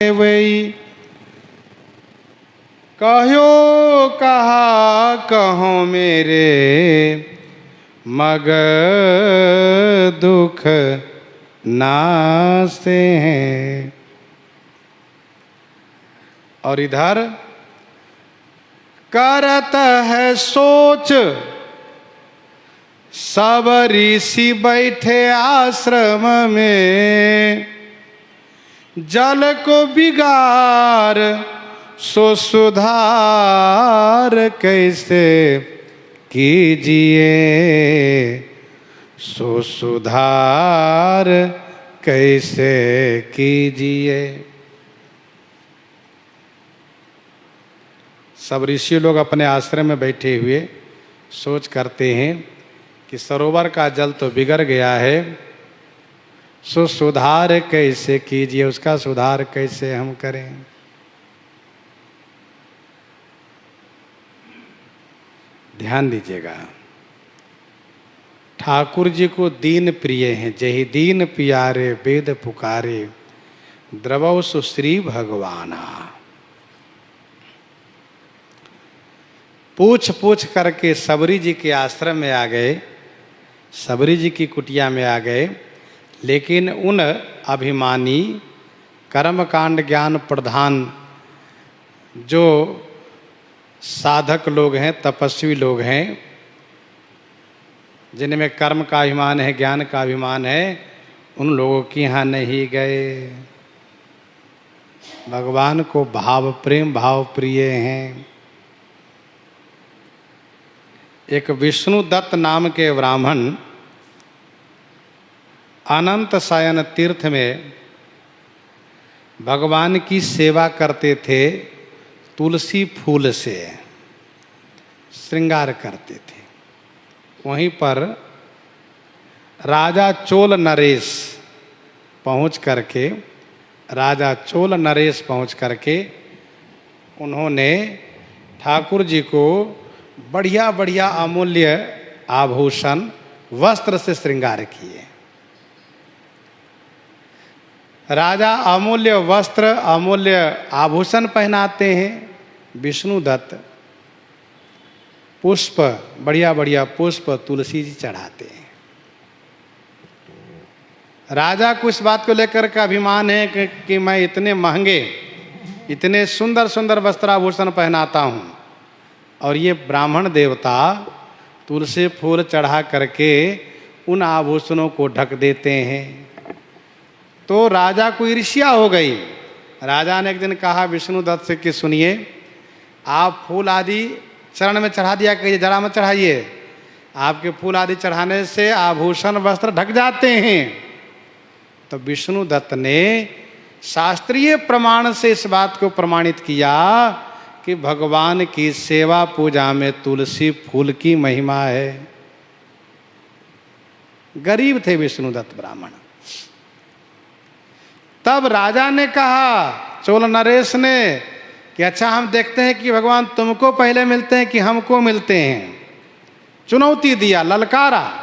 वही कहो कहा कहो मेरे मग दुख नासे हैं। और इधर करत है सोच सब ऋषि बैठे आश्रम में, जल को बिगाड़ सो सुधार कैसे कीजिए, सो सुधार कैसे कीजिए। सब ऋषि लोग अपने आश्रम में बैठे हुए सोच करते हैं कि सरोवर का जल तो बिगड़ गया है, सो सुधार कैसे कीजिए, उसका सुधार कैसे हम करें। ध्यान दीजिएगा, ठाकुर जी को दीन प्रिय हैं। जही दीन प्यारे वेद पुकारे, द्रवौ सुश्री भगवाना। पूछ पूछ करके सबरी जी के आश्रम में आ गए, सबरी जी की कुटिया में आ गए, लेकिन उन अभिमानी कर्मकांड ज्ञान प्रधान जो साधक लोग हैं, तपस्वी लोग हैं, जिनमें कर्म का अभिमान है, ज्ञान का अभिमान है, उन लोगों के यहाँ नहीं गए। भगवान को भाव प्रेम भाव प्रिय हैं। एक विष्णु दत्त नाम के ब्राह्मण अनंत शयन तीर्थ में भगवान की सेवा करते थे, तुलसी फूल से श्रृंगार करते थे। वहीं पर राजा चोल नरेश पहुंच करके, राजा चोल नरेश पहुंच करके उन्होंने ठाकुर जी को बढ़िया बढ़िया अमूल्य आभूषण वस्त्र से श्रृंगार किए। राजा अमूल्य वस्त्र अमूल्य आभूषण पहनाते हैं, विष्णु दत्त पुष्प बढ़िया बढ़िया पुष्प तुलसी जी चढ़ाते हैं। राजा को इस बात को लेकर का अभिमान है कि मैं इतने महंगे इतने सुंदर सुंदर वस्त्राभूषण पहनाता हूँ, और ये ब्राह्मण देवता तुलसी फूल चढ़ा करके उन आभूषणों को ढक देते हैं। तो राजा को ईर्ष्या हो गई। राजा ने एक दिन कहा विष्णु दत्त से कि सुनिए, आप फूल आदि चरण में चढ़ा दिया करिए, जरा मत चढ़ाइए। आपके फूल आदि चढ़ाने से आभूषण वस्त्र ढक जाते हैं। तो विष्णु दत्त ने शास्त्रीय प्रमाण से इस बात को प्रमाणित किया कि भगवान की सेवा पूजा में तुलसी फूल की महिमा है। गरीब थे विष्णु दत्त ब्राह्मण। तब राजा ने कहा, चोल नरेश ने, कि अच्छा हम देखते हैं कि भगवान तुमको पहले मिलते हैं कि हमको मिलते हैं। चुनौती दिया, ललकारा।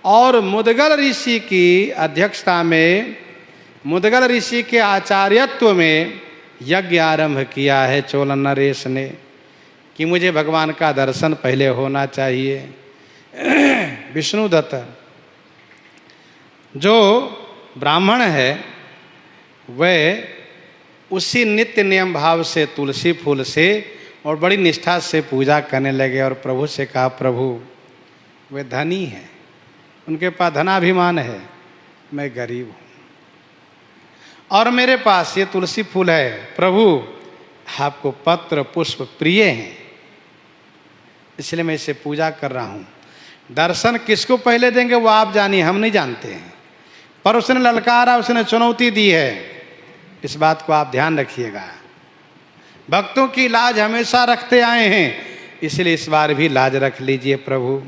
और मुदगल ऋषि की अध्यक्षता में, मुदगल ऋषि के आचार्यत्व में यज्ञ आरंभ किया है चोल नरेश ने कि मुझे भगवान का दर्शन पहले होना चाहिए। विष्णु दत्त जो ब्राह्मण है वह उसी नित्य नियम भाव से तुलसी फूल से और बड़ी निष्ठा से पूजा करने लगे और प्रभु से कहा, प्रभु वे धनी हैं, उनके पास धनाभिमान है, मैं गरीब हूँ और मेरे पास ये तुलसी फूल है। प्रभु आपको पत्र पुष्प प्रिय हैं, इसलिए मैं इसे पूजा कर रहा हूँ। दर्शन किसको पहले देंगे वो आप जानिए, हम नहीं जानते हैं। पर उसने ललकारा, उसने चुनौती दी है। इस बात को आप ध्यान रखिएगा। भक्तों की लाज हमेशा रखते आए हैं, इसलिए इस बार भी लाज रख लीजिए प्रभु।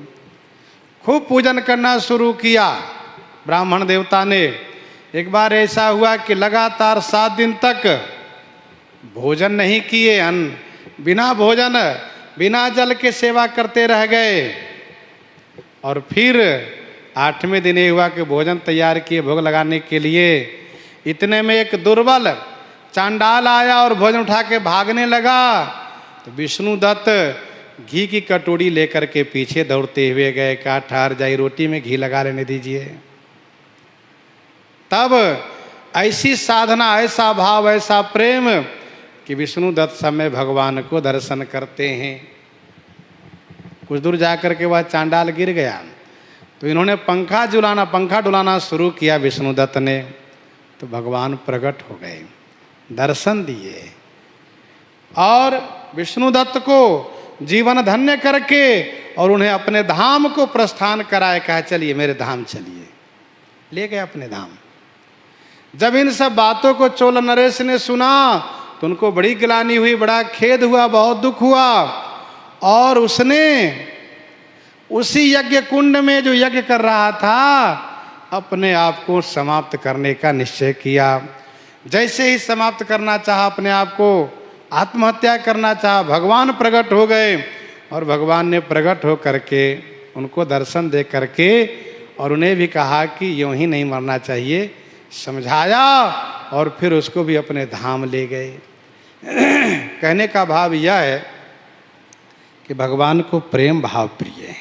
खूब पूजन करना शुरू किया ब्राह्मण देवता ने। एक बार ऐसा हुआ कि लगातार 7 दिन तक भोजन नहीं किए, अन्न बिना भोजन बिना जल के सेवा करते रह गए। और फिर 8वें दिन ये हुआ कि भोजन तैयार किए भोग लगाने के लिए। इतने में एक दुर्बल चांडाल आया और भोजन उठा के भागने लगा तो विष्णुदत्त घी की कटोरी लेकर के पीछे दौड़ते हुए गए। कहा ठहर जाइए, रोटी में घी लगा लेने दीजिए। तब ऐसी साधना, ऐसा भाव, ऐसा प्रेम कि विष्णुदत्त समय भगवान को दर्शन करते हैं। कुछ दूर जाकर के वह चांडाल गिर गया तो इन्होंने पंखा डुलाना शुरू किया विष्णुदत्त ने, तो भगवान प्रकट हो गए, दर्शन दिए और विष्णुदत्त को जीवन धन्य करके और उन्हें अपने धाम को प्रस्थान कराए। कहा चलिए मेरे धाम चलिए, ले गए अपने धाम। जब इन सब बातों को चोल नरेश ने सुना तो उनको बड़ी ग्लानि हुई, बड़ा खेद हुआ, बहुत दुख हुआ और उसने उसी यज्ञ कुंड में जो यज्ञ कर रहा था अपने आप को समाप्त करने का निश्चय किया। जैसे ही समाप्त करना चाहा, अपने आप को आत्महत्या करना चाहा, भगवान प्रकट हो गए और भगवान ने प्रकट हो करके उनको दर्शन दे करके और उन्हें भी कहा कि यूं ही नहीं मरना चाहिए, समझाया और फिर उसको भी अपने धाम ले गए। कहने का भाव यह है कि भगवान को प्रेम भाव प्रिय है।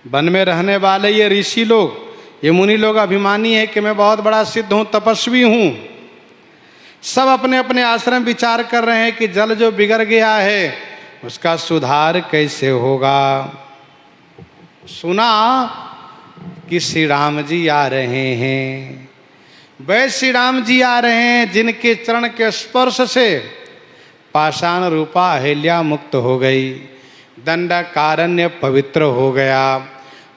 वन में रहने वाले ये ऋषि लोग, ये मुनि लोग अभिमानी है कि मैं बहुत बड़ा सिद्ध हूँ, तपस्वी हूँ। सब अपने अपने आश्रम विचार कर रहे हैं कि जल जो बिगड़ गया है उसका सुधार कैसे होगा। सुना कि श्री राम जी आ रहे हैं। वह श्री राम जी आ रहे हैं जिनके चरण के स्पर्श से पाषाण रूपा अहिल्या मुक्त हो गई, दंडकारण्य पवित्र हो गया,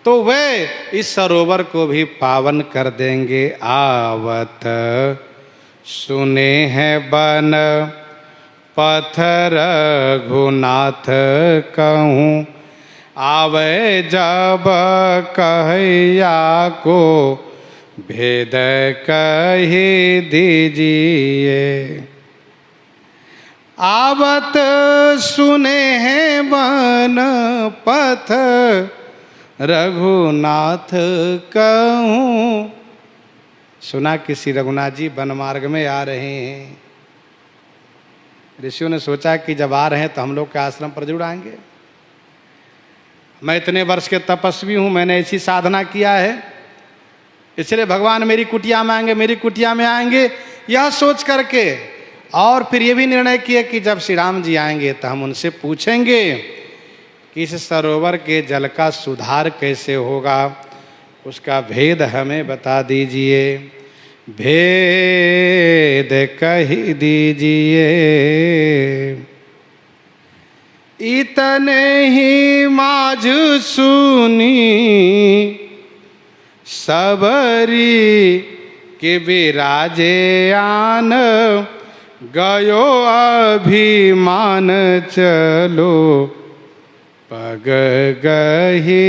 तो वे इस सरोवर को भी पावन कर देंगे। आवत सुने हैं बन पत्थर रघुनाथ कहूँ, आवे जब कहैया को भेद कही दीजिए। आवत सुने हैं बन पथ रघुनाथ कहूँ। सुना कि श्री रघुनाथ जी वन मार्ग में आ रहे हैं। ऋषियों ने सोचा कि जब आ रहे हैं तो हम लोग के आश्रम पर जरूर आएंगे। मैं इतने वर्ष के तपस्वी हूँ, मैंने ऐसी साधना किया है, इसलिए भगवान मेरी कुटिया में आएंगे, मेरी कुटिया में आएंगे, यह सोच करके और फिर ये भी निर्णय किया कि जब श्री राम जी आएंगे तो हम उनसे पूछेंगे कि इस सरोवर के जल का सुधार कैसे होगा, उसका भेद हमें बता दीजिए, भेद कही दीजिए। इतने ही माझ सुनी सबरी के विराजे आन, गयो अभिमान चलो पग गही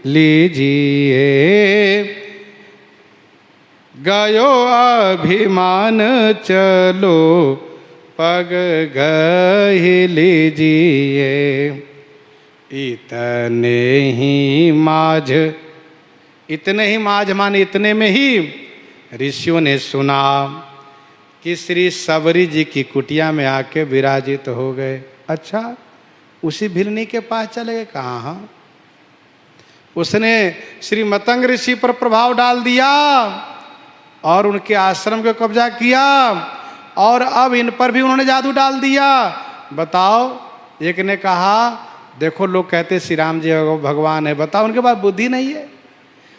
लीजिए। गयो अभिमान चलो पग गही लीजिए। इतने ही माझ, इतने ही माझ माने इतने में ही ऋषियों ने सुना कि श्री सबरी जी की कुटिया में आके विराजित हो गए। अच्छा, उसी भिलनी के पास चले गए? कहाँ? हाँ, उसने श्री मतंग ऋषि पर प्रभाव डाल दिया और उनके आश्रम को कब्जा किया और अब इन पर भी उन्होंने जादू डाल दिया। बताओ, एक ने कहा देखो लोग कहते श्री राम जी भगवान है, बताओ उनके पास बुद्धि नहीं है।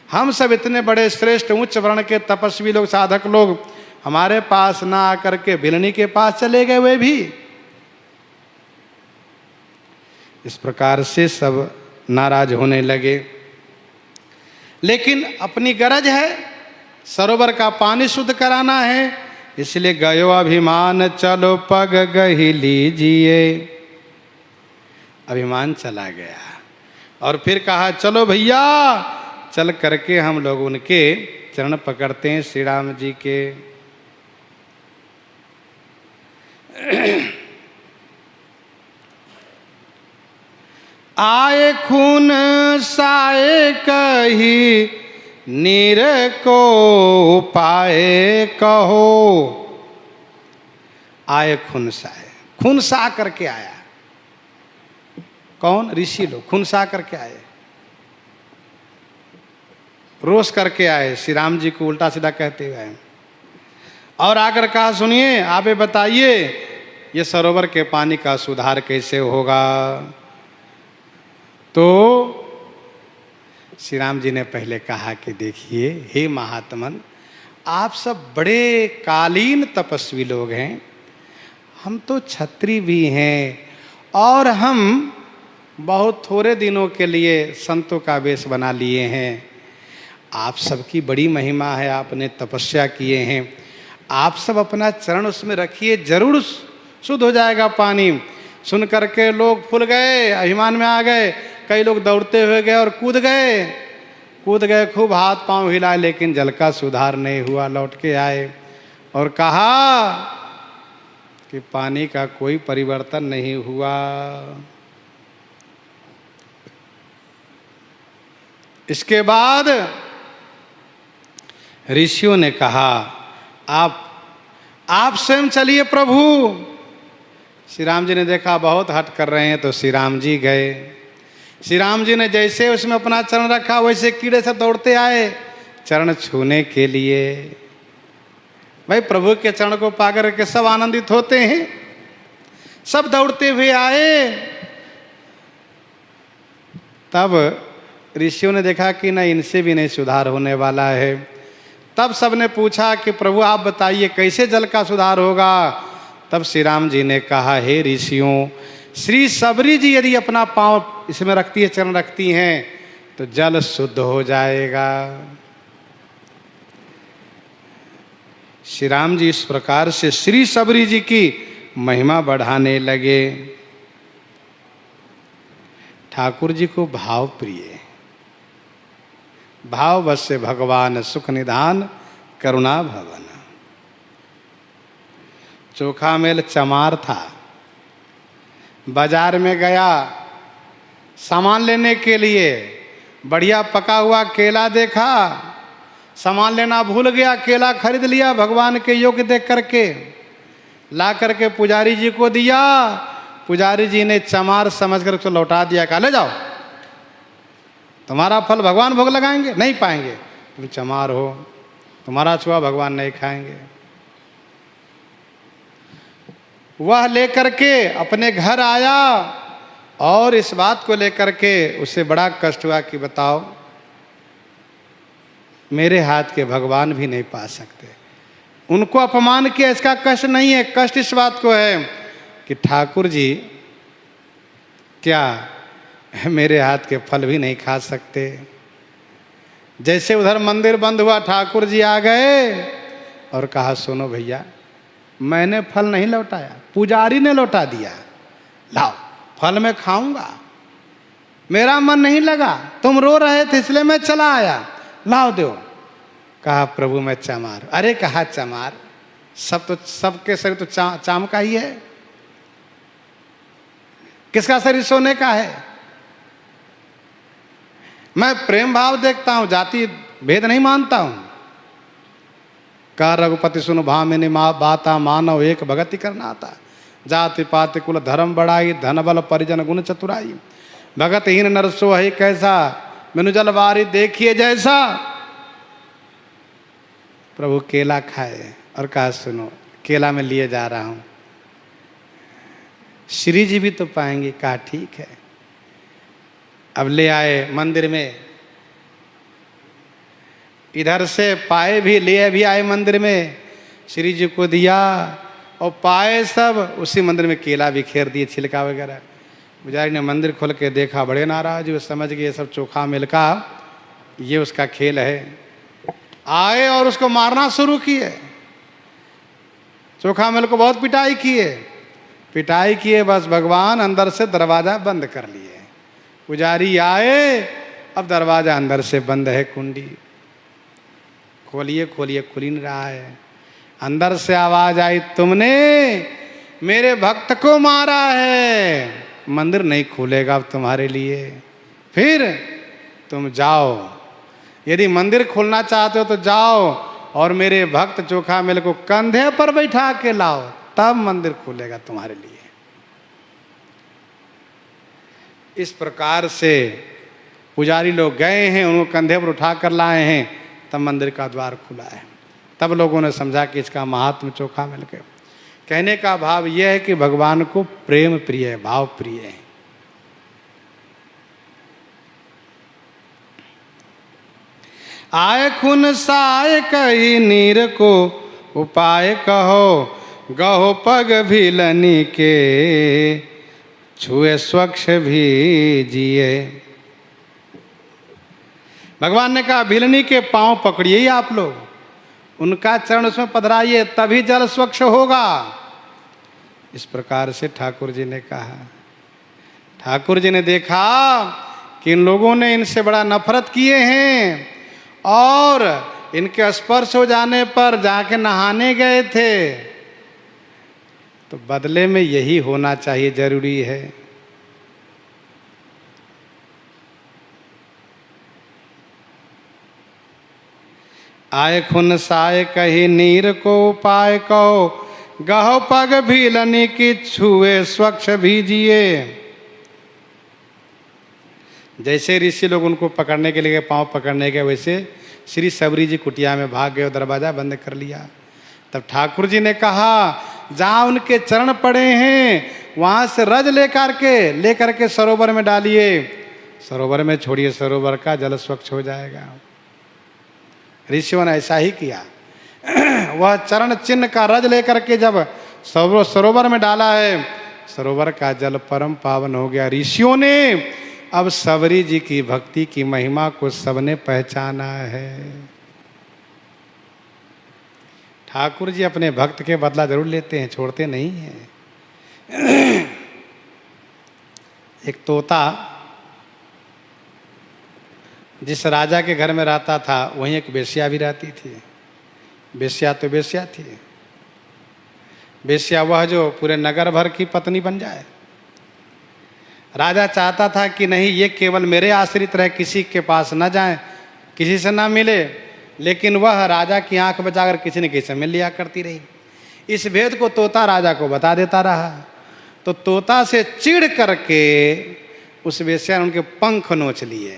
हम सब इतने बड़े श्रेष्ठ उच्च वर्ण के तपस्वी लोग, साधक लोग, हमारे पास ना आकर के भिलनी के पास चले गए वे भी। इस प्रकार से सब नाराज होने लगे। लेकिन अपनी गरज है, सरोवर का पानी शुद्ध कराना है, इसलिए गयो अभिमान चलो पग गही लीजिए। अभिमान चला गया और फिर कहा चलो भैया, चल करके हम लोग उनके चरण पकड़ते हैं श्री राम जी के। आए खून साए कही नीर को उपाय कहो। आए खुनसाए, खुनसा करके आया। कौन? ऋषि लोग खुनसा करके आए, रोष करके आए, श्री राम जी को उल्टा सीधा कहते हुए आए। और आकर कहा, सुनिए, आप बताइए ये सरोवर के पानी का सुधार कैसे होगा? तो श्री राम जी ने पहले कहा कि देखिए हे महात्मन, आप सब बड़े कालीन तपस्वी लोग हैं, हम तो छत्री भी हैं, और हम बहुत थोड़े दिनों के लिए संतों का वेश बना लिए हैं। आप सबकी बड़ी महिमा है, आपने तपस्या किए हैं, आप सब अपना चरण उसमें रखिए, जरूर शुद्ध हो जाएगा पानी। सुन करके लोग फूल गए, अभिमान में आ गए, कई लोग दौड़ते हुए गए और कूद गए, खूब हाथ पांव हिलाए, लेकिन जल का सुधार नहीं हुआ। लौट के आए और कहा कि पानी का कोई परिवर्तन नहीं हुआ। इसके बाद ऋषियों ने कहा, आप स्वयं चलिए प्रभु। श्री राम जी ने देखा बहुत हट कर रहे हैं, तो श्री राम जी गए। श्री राम जी ने जैसे उसमें अपना चरण रखा, वैसे कीड़े से दौड़ते आए चरण छूने के लिए। भाई प्रभु के चरण को पाकर के सब आनंदित होते हैं, सब दौड़ते हुए आए। तब ऋषियों ने देखा कि न इनसे भी नहीं सुधार होने वाला है। तब सबने पूछा कि प्रभु आप बताइए कैसे जल का सुधार होगा? तब श्री राम जी ने कहा, हे ऋषियों, श्री सबरी जी यदि अपना पांव इसमें रखती है, चरण रखती हैं, तो जल शुद्ध हो जाएगा। श्री राम जी इस प्रकार से श्री सबरी जी की महिमा बढ़ाने लगे। ठाकुर जी को भाव प्रिय, भाव बस से भगवान सुख निधान करुणा भवन। चोखा मेल चमार था, बाजार में गया सामान लेने के लिए, बढ़िया पका हुआ केला देखा, सामान लेना भूल गया, केला खरीद लिया, भगवान के योग्य देख करके ला करके पुजारी जी को दिया। पुजारी जी ने चमार समझ कर उसको लौटा दिया, कहा ले जाओ, तुम्हारा फल भगवान भोग लगाएंगे, नहीं पाएंगे, तुम चमार हो, तुम्हारा छुआ भगवान नहीं खाएंगे। वह लेकर के अपने घर आया और इस बात को लेकर के उसे बड़ा कष्ट हुआ कि बताओ मेरे हाथ के भगवान भी नहीं पा सकते। उनको अपमान किया, इसका कष्ट नहीं है, कष्ट इस बात को है कि ठाकुर जी क्या मेरे हाथ के फल भी नहीं खा सकते। जैसे उधर मंदिर बंद हुआ, ठाकुर जी आ गए और कहा, सुनो भैया, मैंने फल नहीं लौटाया, पुजारी ने लौटा दिया, लाओ फल मैं खाऊंगा, मेरा मन नहीं लगा, तुम रो रहे थे इसलिए मैं चला आया, लाओ दो। कहा प्रभु मैं चमार। अरे कहा चमार, सबके शरीर तो चाम का ही है, किसका शरीर सोने का है? मैं प्रेम भाव देखता हूं, जाति भेद नहीं मानता हूं। कहा रघुपति सुन भामिनी बाता, मानव एक भगति करना आता, जाति पाति कुल धर्म बढ़ाई, धन बल परिजन गुण चतुराई, भगतहीन नर सो है कैसा, मैनु जल बारी देखिए जैसा। प्रभु केला खाए और कहा सुनो केला मैं लिए जा रहा हूं, श्री जी भी तो पाएंगे। कहा ठीक है। अब ले आए मंदिर में, इधर से पाए भी ले भी आए मंदिर में, श्री जी को दिया और पाए सब उसी मंदिर में केला भी खेर दिए, छिलका वगैरह। पुजारी ने मंदिर खोल के देखा, बड़े नाराज हुए, समझ गए सब चोखा मिलका ये उसका खेल है। आए और उसको मारना शुरू किए, चोखा मिल को बहुत पिटाई किए, बस भगवान अंदर से दरवाजा बंद कर लिए। पुजारी आए, अब दरवाजा अंदर से बंद है, कुंडी खोलिए खोलिए, खुल ही नहीं रहा है। अंदर से आवाज आई, तुमने मेरे भक्त को मारा है, मंदिर नहीं खुलेगा अब तुम्हारे लिए, फिर तुम जाओ यदि मंदिर खोलना चाहते हो तो जाओ और मेरे भक्त चोखा मेल को कंधे पर बैठा के लाओ, तब मंदिर खुलेगा तुम्हारे लिए। इस प्रकार से पुजारी लोग गए हैं, उनको कंधे पर उठा कर लाए हैं, तब मंदिर का द्वार खुला है। तब लोगों ने समझा कि इसका महात्म चोखा मिल गया। कहने का भाव यह है कि भगवान को प्रेम प्रिय है, भाव प्रिय है। आय खुन साय कही नीर को उपाय कहो, गहो पग भीलनी के छुए स्वच्छ भी जिए। भगवान ने कहा भीलनी के पांव पकड़िए ही आप लोग, उनका चरण उसमें पधराइए, तभी जल स्वच्छ होगा। इस प्रकार से ठाकुर जी ने कहा। ठाकुर जी ने देखा कि इन लोगों ने इनसे बड़ा नफरत किए हैं और इनके स्पर्श हो जाने पर जाके नहाने गए थे, तो बदले में यही होना चाहिए, जरूरी है। आय खुन साय कही नीर को उपाय कहो, गहो पग भीलनी की छुए स्वच्छ भीजिए। जैसे ऋषि लोग उनको पकड़ने के लिए पांव पकड़ने गए, वैसे श्री सबरी जी कुटिया में भाग गए और दरवाजा बंद कर लिया। तब ठाकुर जी ने कहा जहां उनके चरण पड़े हैं वहां से रज लेकर के सरोवर में डालिए, सरोवर में छोड़िए, सरोवर का जल स्वच्छ हो जाएगा। ऋषियों ने ऐसा ही किया। वह चरण चिन्ह का रज लेकर के जब सरोवर में डाला है, सरोवर का जल परम पावन हो गया। ऋषियों ने अब सबरी जी की भक्ति की महिमा को सबने पहचाना है। ठाकुर जी अपने भक्त के बदला जरूर लेते हैं, छोड़ते नहीं हैं। एक तोता जिस राजा के घर में रहता था, वहीं एक वेश्या भी रहती थी। वेश्या तो वेश्या थी, वेश्या वह जो पूरे नगर भर की पत्नी बन जाए। राजा चाहता था कि नहीं, ये केवल मेरे आश्रित रहे, किसी के पास न जाए, किसी से ना मिले, लेकिन वह राजा की आंख बचाकर किसी न किसी से मिल लिया करती रही। इस भेद को तोता राजा को बता देता रहा, तो तोता से चिढ़ करके उस वेश्या ने उनके पंख नोच लिए,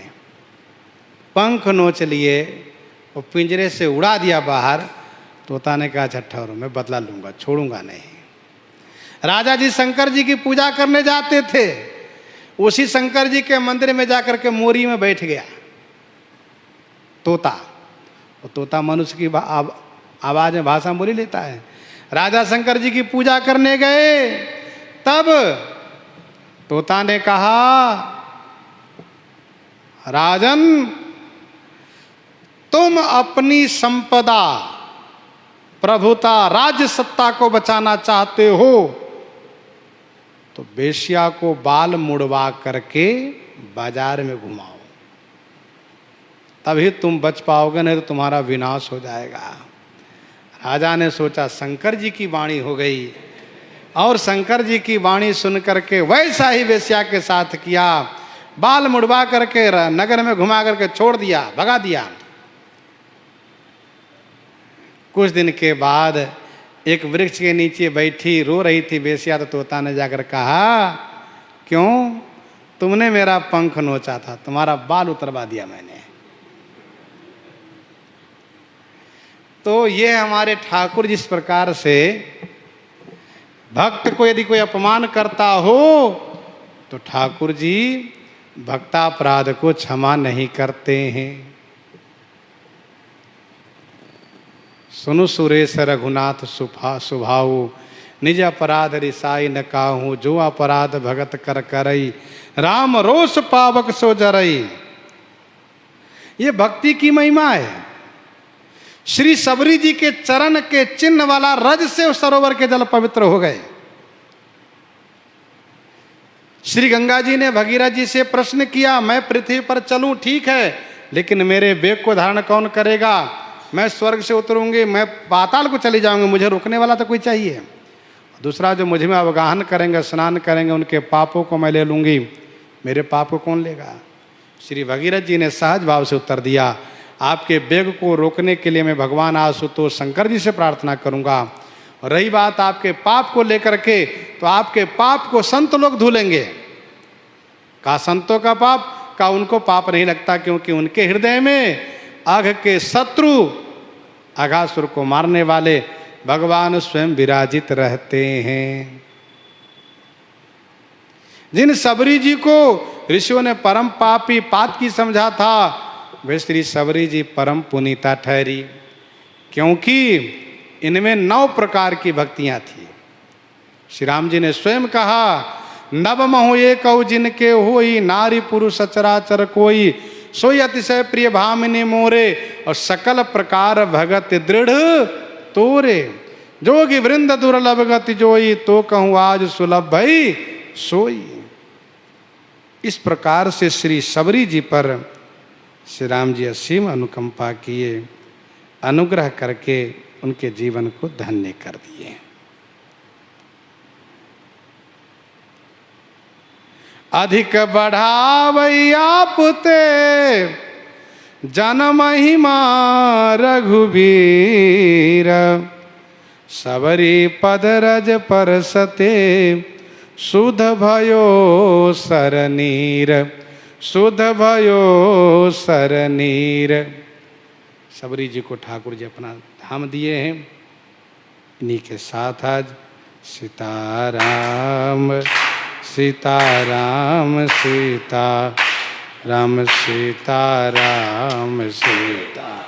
पंख नोच लिए और पिंजरे से उड़ा दिया बाहर। तोता ने कहा अच्छा ठहरो, मैं बदला लूंगा, छोड़ूंगा नहीं। राजा जी शंकर जी की पूजा करने जाते थे, उसी शंकर जी के मंदिर में जाकर के मोरी में बैठ गया तोता। और तोता मनुष्य की आवाज में भाषा बोली लेता है। राजा शंकर जी की पूजा करने गए, तब तोता ने कहा राजन, तुम अपनी संपदा, प्रभुता, राज्य सत्ता को बचाना चाहते हो तो वेश्या को बाल मुड़वा करके बाजार में घुमाओ, तभी तुम बच पाओगे, नहीं तो तुम्हारा विनाश हो जाएगा। राजा ने सोचा शंकर जी की वाणी हो गई, और शंकर जी की वाणी सुन करके वैसा ही वेश्या के साथ किया। बाल मुड़वा करके नगर में घुमा करके छोड़ दिया, भगा दिया। कुछ दिन के बाद एक वृक्ष के नीचे बैठी रो रही थी वेश्या, तो तोता ने जाकर कहा क्यों, तुमने मेरा पंख नोचा था, तुम्हारा बाल उतरवा दिया मैंने। तो ये हमारे ठाकुर जिस प्रकार से भक्त को यदि कोई अपमान करता हो तो ठाकुर जी भक्तापराध को क्षमा नहीं करते हैं। सुनु सुरेश रघुनाथ सुभाऊ, निज अपराध रिसाई न काहू, जो अपराध भगत कर करई, राम रोष पावक सो जरई। ये भक्ति की महिमा है। श्री सबरी जी के चरण के चिन्ह वाला रज से उस सरोवर के जल पवित्र हो गए। श्री गंगा जी ने भगीरथ जी से प्रश्न किया, मैं पृथ्वी पर चलूं ठीक है, लेकिन मेरे वेग को धारण कौन करेगा? मैं स्वर्ग से उतरूंगी, मैं पाताल को चली जाऊंगी, मुझे रोकने वाला तो कोई चाहिए। दूसरा, जो मुझ में अवगाहन करेंगे, स्नान करेंगे, उनके पापों को मैं ले लूंगी, मेरे पाप को कौन लेगा? श्री भगीरथ जी ने सहज भाव से उत्तर दिया, आपके वेग को रोकने के लिए मैं भगवान आशुतोष शंकर जी से प्रार्थना करूंगा। और रही बात आपके पाप को लेकर के, तो आपके पाप को संत लोग धुलेंगे। का संतों का पाप? का उनको पाप नहीं लगता, क्योंकि उनके हृदय में अघ के शत्रु, अघासुर को मारने वाले भगवान स्वयं विराजित रहते हैं। जिन सबरी जी को ऋषियों ने परम पापी पातकी समझा था, वे श्री सबरी जी परम पुनीता ठहरी, क्योंकि इनमें 9 प्रकार की भक्तियां थी। श्री राम जी ने स्वयं कहा, नव महो ये कऊ जिनके होई, नारी पुरुष सचराचर कोई, सोई अतिशय प्रिय भामिनी मोरे, और सकल प्रकार भगत दृढ़ तोरे, जोगी वृंद दुर्लभ गति जोई, तो कहूँ आज सुलभ भई सोई। इस प्रकार से श्री सबरी जी पर श्री राम जी असीम अनुकंपा किए, अनुग्रह करके उनके जीवन को धन्य कर दिए। अधिक बढ़ावई आपते जन महिमा रघुबीर, सबरी पद रज परसते सुध भयो सरनीर, सुध भयो सरनीर। सबरी जी को ठाकुर जी अपना धाम दिए हैं। इन्हीं के साथ आज सीताराम सीताराम सीता राम सीताराम सीता।